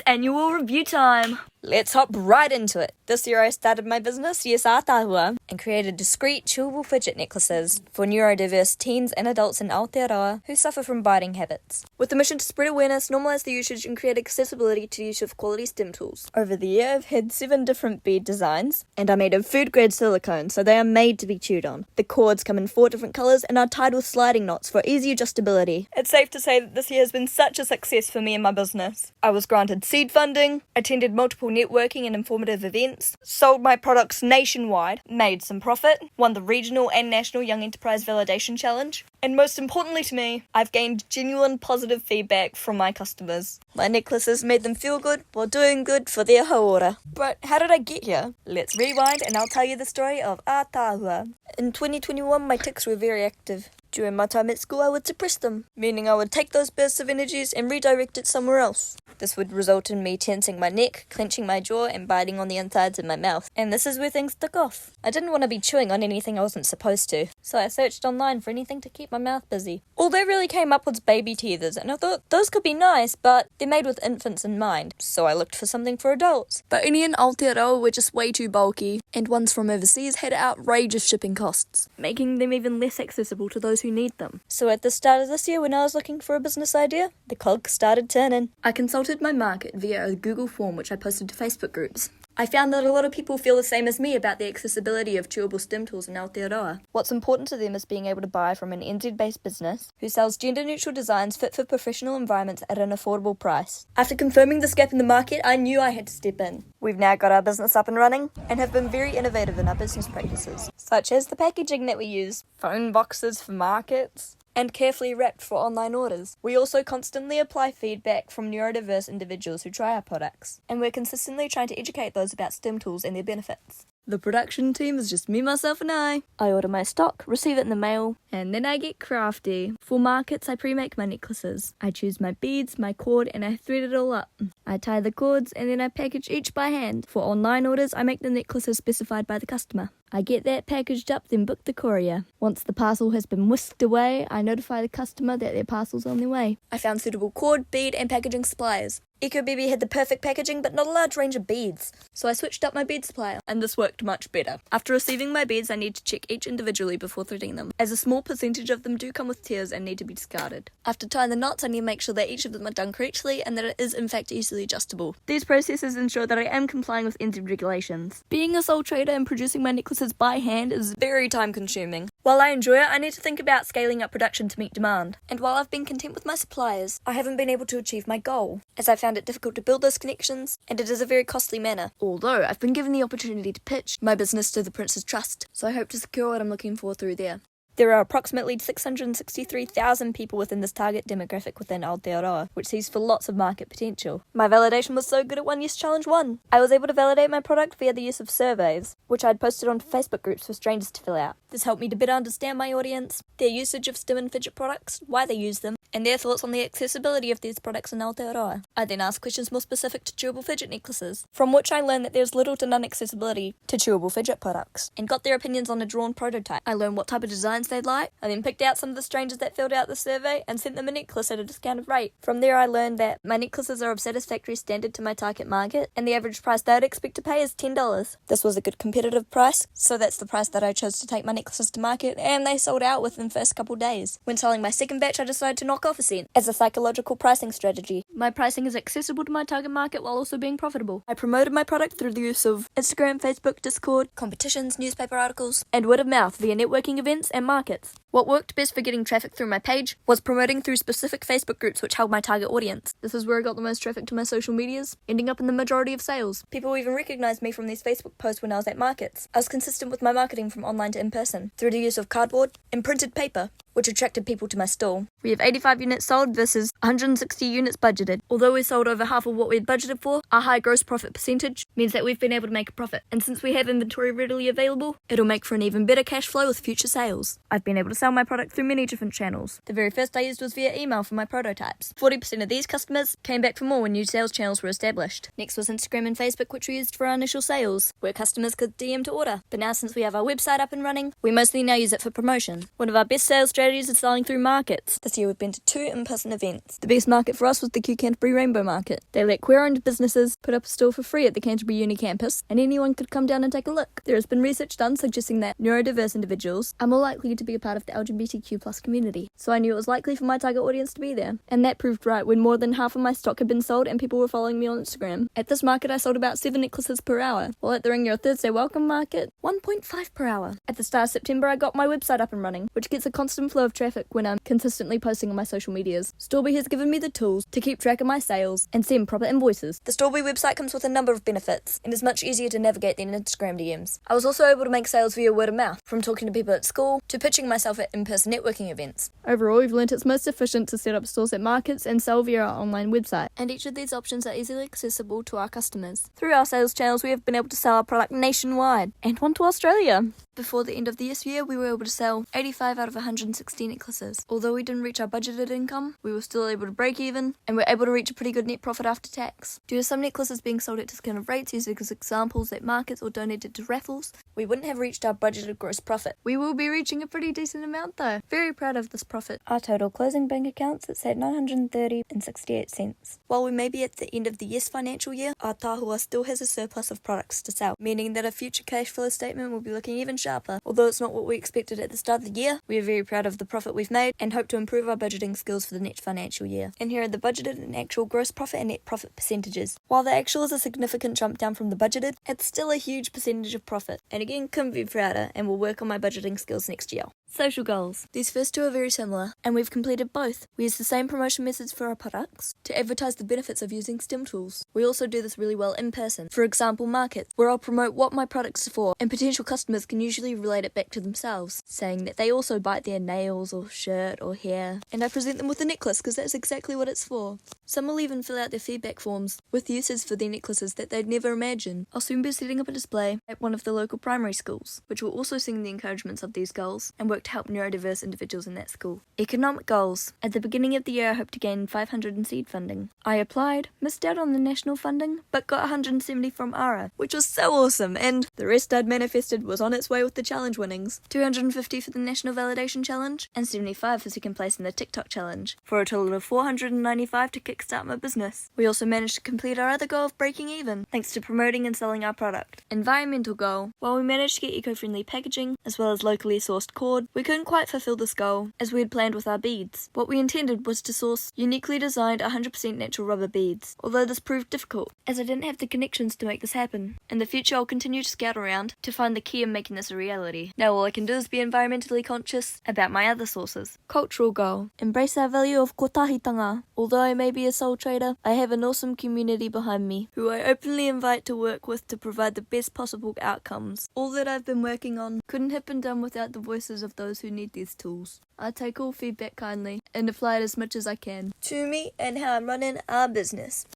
It's annual review time. Let's hop right into it. This year I started my business, Ātaahua, and created discreet, chewable fidget necklaces for neurodiverse teens and adults in Ātaahua who suffer from biting habits. With the mission to spread awareness, normalise the usage, and create accessibility to the use of quality STEM tools. Over the year, I've had 7 different bead designs, and are made of food-grade silicone, so they are made to be chewed on. The cords come in 4 different colours and are tied with sliding knots for easy adjustability. It's safe to say that this year has been such a success for me and my business. I was granted seed funding, attended multiple networking and informative events, sold my products nationwide, made some profit, won the regional and national Young Enterprise Validation Challenge, and most importantly to me, I've gained genuine positive feedback from my customers. My necklaces made them feel good while doing good for their haora. But how did I get here? Let's rewind and I'll tell you the story of Ātaahua. In 2021, my tics were very active. During my time at school, I would suppress them, meaning I would take those bursts of energies and redirect it somewhere else. This would result in me tensing my neck, clenching my jaw, and biting on the insides of my mouth. And this is where things took off. I didn't want to be chewing on anything I wasn't supposed to, so I searched online for anything to keep my mouth busy. All that really came up was baby teethers, and I thought those could be nice, but they're made with infants in mind, so I looked for something for adults. But only in Ātaahua were just way too bulky, and ones from overseas had outrageous shipping costs, making them even less accessible to those who need them. So at the start of this year, when I was looking for a business idea, the cogs started turning. I consulted my market via a Google form which I posted to Facebook groups. I found that a lot of people feel the same as me about the accessibility of chewable STEM tools in Ātaahua. What's important to them is being able to buy from an NZ-based business who sells gender-neutral designs fit for professional environments at an affordable price. After confirming this gap in the market, I knew I had to step in. We've now got our business up and running and have been very innovative in our business practices, such as the packaging that we use, phone boxes for markets, and carefully wrapped for online orders. We also constantly apply feedback from neurodiverse individuals who try our products, and we're consistently trying to educate those about STEM tools and their benefits. The production team is just me, myself, and I. I order my stock, receive it in the mail, and then I get crafty. For markets, I pre-make my necklaces. I choose my beads, my cord, and I thread it all up. I tie the cords, and then I package each by hand. For online orders, I make the necklaces specified by the customer. I get that packaged up, then book the courier. Once the parcel has been whisked away, I notify the customer that their parcel's on their way. I found suitable cord, bead, and packaging suppliers. EcoBaby had the perfect packaging, but not a large range of beads, so I switched up my bead supplier, and this worked much better. After receiving my beads, I need to check each individually before threading them, as a small percentage of them do come with tears and need to be discarded. After tying the knots, I need to make sure that each of them are done correctly and that it is in fact easily adjustable. These processes ensure that I am complying with NZ regulations. Being a sole trader and producing my necklaces by hand is very time consuming. While I enjoy it, I need to think about scaling up production to meet demand. And while I've been content with my suppliers, I haven't been able to achieve my goal, as I found it difficult to build those connections, and it is a very costly manner. Although I've been given the opportunity to pitch my business to the Prince's Trust, so I hope to secure what I'm looking for through there. There are approximately 663,000 people within this target demographic within Ātaahua, which sees for lots of market potential. My validation was so good at One Yes Challenge 1. I was able to validate my product via the use of surveys, which I'd posted on Facebook groups for strangers to fill out. This helped me to better understand my audience, their usage of STEM and fidget products, why they use them, and their thoughts on the accessibility of these products in Ātaahua. I then asked questions more specific to chewable fidget necklaces, from which I learned that there's little to none accessibility to chewable fidget products, and got their opinions on a drawn prototype. I learned what type of designs they'd like. I then picked out some of the strangers that filled out the survey and sent them a necklace at a discounted rate. From there I learned that my necklaces are of satisfactory standard to my target market, and the average price that I'd expect to pay is $10. This was a good competitive price, so that's the price that I chose to take my necklaces to market, and they sold out within the first couple days. When selling my second batch, I decided to knock off a cent as a psychological pricing strategy. My pricing is accessible to my target market while also being profitable. I promoted my product through the use of Instagram, Facebook, Discord, competitions, newspaper articles, and word of mouth via networking events and markets. What worked best for getting traffic through my page was promoting through specific Facebook groups which held my target audience. This is where I got the most traffic to my social medias, ending up in the majority of sales. People even recognised me from these Facebook posts when I was at markets. I was consistent with my marketing from online to in-person, through the use of cardboard and printed paper, which attracted people to my stall. We have 85 units sold versus 160 units budgeted. Although we sold over half of what we had budgeted for, our high gross profit percentage means that we've been able to make a profit. And since we have inventory readily available, it'll make for an even better cash flow with future sales. I've been able to sell my product through many different channels. The very first I used was via email for my prototypes. 40% of these customers came back for more when new sales channels were established. Next was Instagram and Facebook, which we used for our initial sales, where customers could DM to order. But now since we have our website up and running, we mostly now use it for promotion. One of our best sales strategies strategies of selling through markets. This year we've been to 2 in-person events. The best market for us was the Q Canterbury Rainbow Market. They let queer-owned businesses put up a stall for free at the Canterbury Uni campus, and anyone could come down and take a look. There has been research done suggesting that neurodiverse individuals are more likely to be a part of the LGBTQ+ community, so I knew it was likely for my target audience to be there. And that proved right when more than half of my stock had been sold and people were following me on Instagram. At this market I sold about 7 necklaces per hour, while at the Ring Your Thursday Welcome Market, 1.5 per hour. At the start of September I got my website up and running, which gets a constant flow of traffic when I'm consistently posting on my social medias. Storby has given me the tools to keep track of my sales and send proper invoices. The Storby website comes with a number of benefits and is much easier to navigate than Instagram DMs. I was also able to make sales via word of mouth, from talking to people at school to pitching myself at in-person networking events. Overall, we've learnt it's most efficient to set up stores at markets and sell via our online website, and each of these options are easily accessible to our customers. Through our sales channels, we have been able to sell our product nationwide and one to Australia. Before the end of this year, we were able to sell 85 out of 160 necklaces. Although we didn't reach our budgeted income, we were still able to break even, and were able to reach a pretty good net profit after tax. Due to some necklaces being sold at discounted rates used as examples at markets or donated to raffles, we wouldn't have reached our budgeted gross profit. We will be reaching a pretty decent amount though. Very proud of this profit. Our total closing bank account sits at $930.68. While we may be at the end of the financial year, Ātaahua still has a surplus of products to sell, meaning that our future cash flow statement will be looking even sharper. Although it's not what we expected at the start of the year, we are very proud of the profit we've made and hope to improve our budgeting skills for the next financial year. And here are the budgeted and actual gross profit and net profit percentages. While the actual is a significant jump down from the budgeted, it's still a huge percentage of profit. And again, couldn't be prouder, and will work on my budgeting skills next year. Social goals. These first 2 are very similar, and we've completed both. We use the same promotion methods for our products to advertise the benefits of using STEM tools. We also do this really well in person. For example, markets, where I'll promote what my products are for, and potential customers can usually relate it back to themselves, saying that they also bite their nails or shirt or hair, and I present them with a necklace because that's exactly what it's for. Some will even fill out their feedback forms with uses for their necklaces that they'd never imagine. I'll soon be setting up a display at one of the local primary schools, which will also sing the encouragements of these goals and work to help neurodiverse individuals in that school. Economic goals. At the beginning of the year I hope to gain 500 in seed funding. I applied, missed out on the national funding, but got 170 from ARA, which was so awesome, and the rest I'd manifested was on its way with the challenge winnings. 250 for the National Validation Challenge, and 75 for second place in the TikTok Challenge, for a total of 495 to kickstart my business. We also managed to complete our other goal of breaking even, thanks to promoting and selling our product. Environmental goal. While we managed to get eco-friendly packaging, as well as locally sourced cord, we couldn't quite fulfill this goal, as we had planned with our beads. What we intended was to source uniquely designed 100% natural rubber beads, although this proved difficult, as I didn't have the connections to make this happen. In the future I'll continue to scout around to find the key in making this a reality. Now all I can do is be environmentally conscious about my other sources. Cultural goal. Embrace our value of kotahitanga. Although I may be a sole trader, I have an awesome community behind me, who I openly invite to work with to provide the best possible outcomes. All that I've been working on couldn't have been done without the voices of those who need these tools. I take all feedback kindly and apply it as much as I can to me and how I'm running our business.